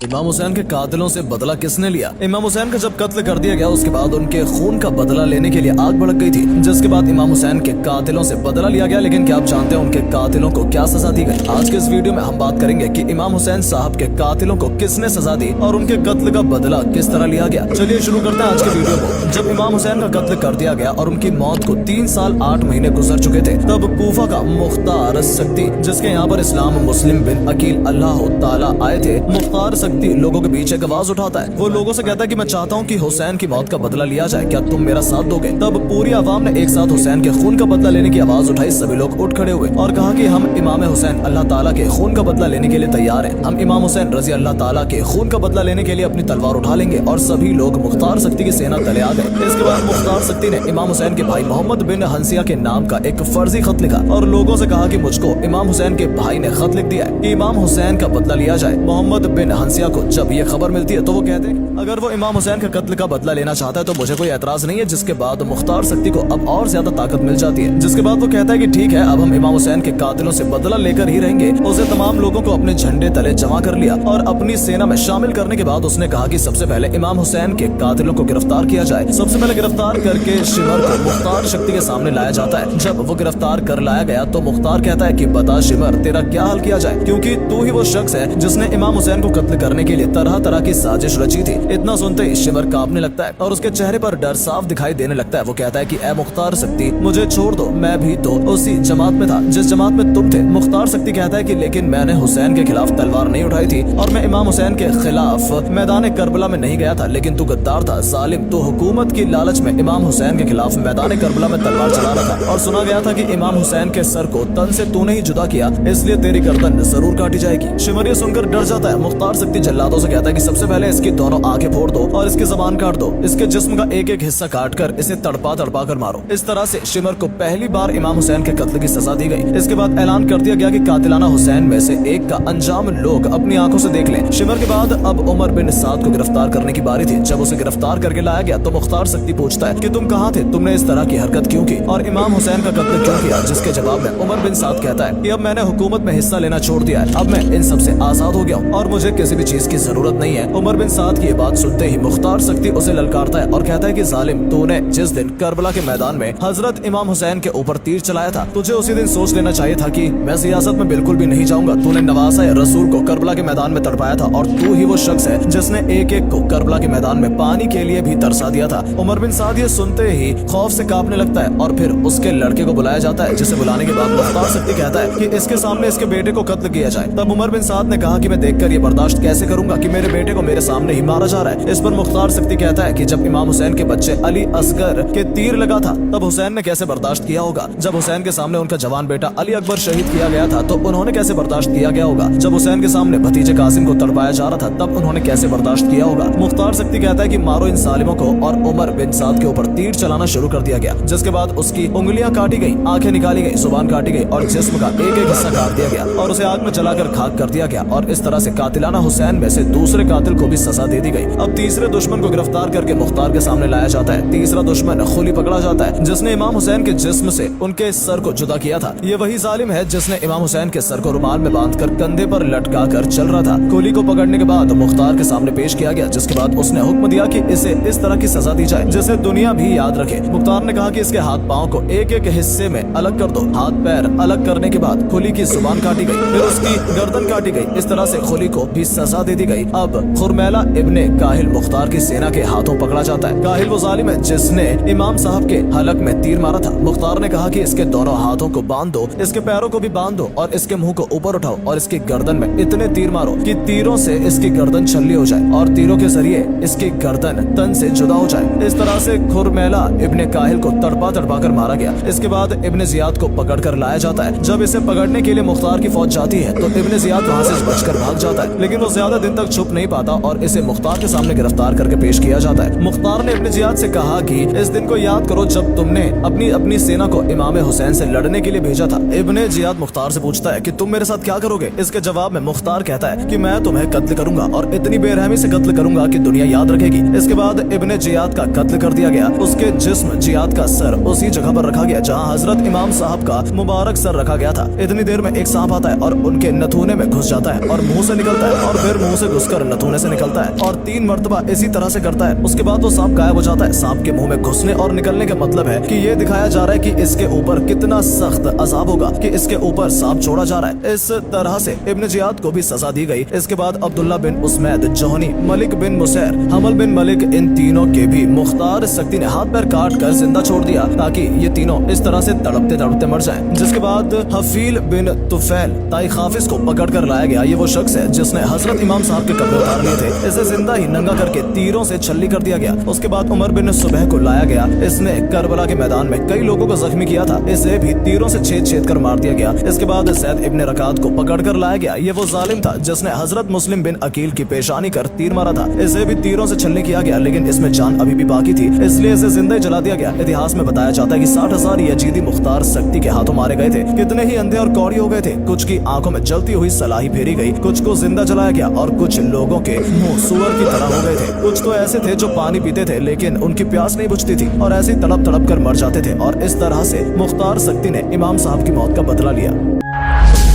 इमाम हुसैन के कातिलों से बदला किसने लिया? इमाम हुसैन का जब कत्ल कर दिया गया उसके बाद उनके खून का बदला लेने के लिए आग भड़क गई थी, जिसके बाद इमाम हुसैन के कातिलों से बदला लिया गया। लेकिन क्या आप जानते हैं उनके कातिलों को क्या सजा दी गई? आज के इस वीडियो में हम बात करेंगे कि इमाम हुसैन साहब के कातिलों को किसने सजा दी और उनके कत्ल का बदला किस तरह लिया गया। चलिए शुरू करते हैं आज के वीडियो को। जब इमाम हुसैन का कत्ल कर दिया गया और उनकी मौत को 3 साल 8 महीने गुजर चुके थे, तब कूफा का मुख्तार सक्ती, जिसके यहाँ पर इस्लाम मुस्लिम बिन अकील अल्लाह ताला आए थे, मुख्तार सक्ती लोगों के बीच एक आवाज उठाता है। वो लोगों से कहता है कि मैं चाहता हूँ कि हुसैन की मौत का बदला लिया जाए, क्या तुम मेरा साथ दोगे? तब पूरी आवाम ने एक साथ हुसैन के खून का बदला लेने की आवाज उठाई। सभी लोग उठ खड़े हुए और कहा कि हम इमाम हुसैन अल्लाह ताला के खून का बदला लेने के लिए तैयार हैं। हम इमाम हुसैन रजी अल्लाह ताला के खून का बदला लेने के लिए अपनी तलवार उठा लेंगे। और सभी लोग मुख्तार सक्ती की सेना तले आ गए। इसके बाद मुख्तार सक्ती ने इमाम हुसैन के भाई मोहम्मद बिन हंसिया के नाम का एक फर्जी खत लिखा और लोगों से कहा कि मुझको इमाम हुसैन के भाई ने खत लिख दिया है कि इमाम हुसैन का बदला लिया जाए। मोहम्मद बिन हंसिया को जब ये खबर मिलती है तो वो कहते हैं अगर वो इमाम हुसैन के कत्ल का बदला लेना चाहता है तो मुझे कोई एतराज नहीं है। जिसके बाद मुख्तार सक्ती को अब और ज्यादा ताकत मिल जाती है। जिसके बाद वो कहता है कि ठीक है, अब हम इमाम हुसैन के कातिलों से बदला लेकर ही रहेंगे। उसे तमाम लोगों को अपने झंडे तले जमा कर लिया और अपनी सेना में शामिल करने के बाद उसने कहा कि सबसे पहले इमाम हुसैन के कातिलों को गिरफ्तार किया जाए। सबसे पहले गिरफ्तार करके शिमर को मुख्तार सक्ती के सामने लाया जाता है। जब वो गिरफ्तार कर लाया गया तो मुख्तार कहता है कि बता शिमर, तेरा क्या हाल किया जाए, क्योंकि तू ही वो शख्स है जिसने इमाम हुसैन को कत्ल करने के लिए तरह तरह की साजिश रची थी। इतना सुनते ही शिमर कांपने लगता है और उसके चेहरे पर डर साफ दिखाई देने लगता है। वो कहता है कि ए मुख्तार सक्ती, मुझे छोड़ दो, मैं भी तो उसी जमात में था जिस जमात में तुम थे। मुख्तार सक्ती कहता है कि लेकिन मैंने हुसैन के खिलाफ तलवार नहीं उठाई थी और मैं इमाम हुसैन के खिलाफ मैदान करबला में नहीं गया था, लेकिन तू गद्दार था, जालिम, तू हुकूमत की लालच में इमाम हुसैन के खिलाफ मैदान करबला में तलवार चला रहा था और सुना गया था कि इमाम हुसैन के सर को तन से तूने ही जुदा किया, इसलिए तेरी गर्दन जरूर काटी जाएगी। शिमर ये सुनकर डर जाता है। मुख्तार सक्ती जल्लादों से कहता है कि सबसे पहले इसकी दोनों आंखें फोड़ दो और इसकी जबान काट दो, इसके जिस्म का एक एक हिस्सा काट कर इसे तड़पा तड़पा कर मारो। इस तरह से शिमर को पहली बार इमाम हुसैन के कत्ल की सजा दी गई। इसके बाद ऐलान कर दिया गया कि कातिलाना हुसैन में से एक का अंजाम लोग अपनी आंखों से देख लें। शिमर के बाद अब उमर बिन साद को गिरफ्तार करने की बारी थी। जब उसे गिरफ्तार करके लाया गया तो मुख्तार सक्ती पूछता है कि तुम कहाँ थे, तुमने इस तरह की हरकत क्यों की और इमाम हुसैन का कत्ल क्यों किया? जिसके जवाब में उमर बिन साद कहता है कि अब मैंने हुकूमत में हिस्सा लेना छोड़ दिया है, अब मैं इन सब से आजाद हो गया हूँ और मुझे किसी भी चीज की जरूरत नहीं है। उमर बिन साद की ये बात सुनते ही मुख्तार सक्ती उसे ललकारता है और कहता है कि जालिम, तूने जिस दिन करबला के मैदान में हजरत इमाम हुसैन के ऊपर तीर चलाया था, तुझे उसी दिन सोच लेना चाहिए था कि मैं सियासत में बिल्कुल भी नहीं जाऊंगा। तूने नवासा रसूल को करबला के मैदान में तड़पाया था और तू ही वो शख्स है जिसने एक एक को करबला के मैदान में पानी के लिए भी तरसा दिया था। उमर बिन साद ये सुनते ही खौफ से कांपने लगता है और फिर उसके लड़के को बुलाया जाता है, जिसे बुलाने के बाद मुख्तार सक्ती कहता है कि इसके सामने इसके बेटे को कत्ल किया जाए। तब उमर बिन साद ने कहा कि मैं देखकर ये बर्दाश्त कैसे करूंगा कि मेरे बेटे को मेरे सामने ही मारा जा रहा है। इस पर मुख्तार सक्ती कहता है कि जब इमाम हुसैन के बच्चे अली असगर के तीर लगा था तब हुसैन ने कैसे बर्दाश्त किया होगा। जब हुसैन के सामने उनका जवान बेटा अली अकबर शहीद किया गया था तो उन्होंने कैसे बर्दाश्त किया गया होगा। जब हुसैन के सामने भतीजे कासिम को तड़पाया जा रहा था तब उन्होंने कैसे बर्दाश्त किया होगा। मुख्तार सक्ती कहता है कि मारो इन सालिमों को और उमर बिन साद के ऊपर तीर चलाना शुरू कर दिया गया। जिसके बाद उसकी उंगलियां काटी गई, आंखें निकाली गई, जुबान काटी गई और जिस्म का एक एक हिस्सा काट दिया गया और उसे आग में जलाकर खाक कर दिया गया। और इस तरह से कातिलाना हुसैन में से दूसरे कातिल को भी सजा दे दी गई। अब तीसरे दुश्मन को गिरफ्तार करके मुख्तार के सामने लाया जाता है। तीसरा दुश्मन खुली पकड़ा जाता है जिसने इमाम हुसैन के जिस्म से उनके सर को जुदा किया था। ये वही जालिम है जिसने इमाम हुसैन के सर को रुमाल में बांधकर कंधे पर लटका कर चल रहा था। खुली को पकड़ने के बाद मुख्तार के सामने पेश किया गया, जिसके बाद उसने हुक्म दिया कि इसे इस तरह की सजा दी जाए जिसे दुनिया भी याद रखे। मुख्तार ने कहा कि इसके हाथ पांव को एक एक हिस्से में अलग कर दो। हाथ पैर अलग करने के बाद खुली की जुबान काटी गई, फिर उसकी गर्दन काटी गई। इस तरह से खुली को भी सजा दे दी गई। अब खुरमैला इब्ने काहिल मुख्तार की सेना के हाथों पकड़ा जाता है। काहिल वो जालिम है जिसने इमाम साहब के हलक में तीर मारा था। मुख्तार ने कहा कि इसके दोनों हाथों को बांध दो, इसके पैरों को भी बांध दो और इसके मुंह को ऊपर उठाओ और इसकी गर्दन में इतने तीर मारो कि तीरों से इसकी गर्दन छल्ली हो जाए और तीरों के जरिए इसकी गर्दन तन से जुदा हो जाए। इस तरह से खुरमैला इब्ने काहिल को तड़पा तड़पा कर मारा गया। इसके बाद इब्ने जियाद को पकड़ कर लाया जाता है। जब इसे पकड़ने के लिए मुख्तार की फौज जाती है तो इब्ने जियाद वहाँ से बचकर भाग जाता है, लेकिन वो ज्यादा दिन तक छुप नहीं पाता और इसे मुख्तार के सामने गिरफ्तार करके पेश किया जाता है। मुख्तार ने इब्ने जियाद से कहा कि इस दिन को याद करो जब तुमने अपनी सेना को इमाम हुसैन से लड़ने के लिए भेजा था। इब्ने जियाद मुख्तार से पूछता है कि तुम मेरे साथ क्या करोगे। इसके जवाब में मुख्तार कहता है कि मैं तुम्हें कत्ल करूंगा और इतनी बेरहमी से कत्ल करूंगा कि दुनिया याद रखेगी। इसके बाद इब्ने जियाद का कत्ल कर दिया गया। उसके जिस्म जियाद का सर उसी जगह पर रखा गया जहाँ हजरत इमाम साहब का मुबारक सर रखा गया था। इतनी देर में एक सांप आता है और उनके नथुने में घुस जाता है और मुंह से निकलता है और फिर मुंह से घुसकर नथुने से निकलता है और 3 मर्तबा इसी तरह से करता है। उसके बाद वो सांप गायब हो जाता है। सांप के मुंह में घुसने और निकलने का मतलब है कि ये दिखाया जा रहा है कि इसके ऊपर कितना सख्त अजाब होगा कि इसके ऊपर सांप छोड़ा जा रहा है। इस तरह से इब्न जियाद को भी सजा दी गई। इसके बाद अब्दुल्ला बिन उस्मैद जोहनी, मलिक बिन मुसैर, हमल बिन मलिक, इन तीनों के भी मुख्तार सख्ती ने हाथ पैर काट कर जिंदा छोड़ दिया ताकि ये तीनों इस तरह से तड़पते तड़पते मर जाएं। जिसके बाद हफील बिन तुफैल ताई हाफिज को पकड़ कर लाया गया। ये वो शख्स है जिसने हजरत इमाम साहब के कपड़े उतार लिए थे। इसे जिंदा ही नंगा करके तीरों से छल्ली कर दिया गया। उसके बाद उमर बिन सुबह को लाया गया। इसने करबला के मैदान में कई लोगों को जख्मी किया था। इसे भी तीरों से छेद छेद कर मार दिया गया। इसके बाद ज़ैद इब्न रकात को पकड़ कर लाया गया। ये वो जालिम था जिसने हजरत मुस्लिम बिन अकील की पेशानी कर तीर मारा था। इसे भी तीरों से छलनी किया गया, लेकिन इसमें जान अभी भी बाकी थी, इसलिए इसे जिंदा ही जला दिया गया। इतिहास में बताया जाता है कि 60,000 यजीदी मुख्तार सख्ती के हाथों मारे गए थे। कितने ही अंधे और कौड़ी हो गए थे। कुछ की आंखों में जलती हुई सलाही फेरी गई, कुछ को जिंदा जलाया गया और कुछ लोगों के मुंह सूअर की तरह हो गए थे। कुछ तो ऐसे थे जो पानी पीते थे लेकिन उनकी प्यास नहीं बुझती थी और ऐसे ही तड़प तड़प कर मर जाते थे। और इस तरह से मुख्तार सख्ती ने इमाम साहब की मौत का बदला लिया।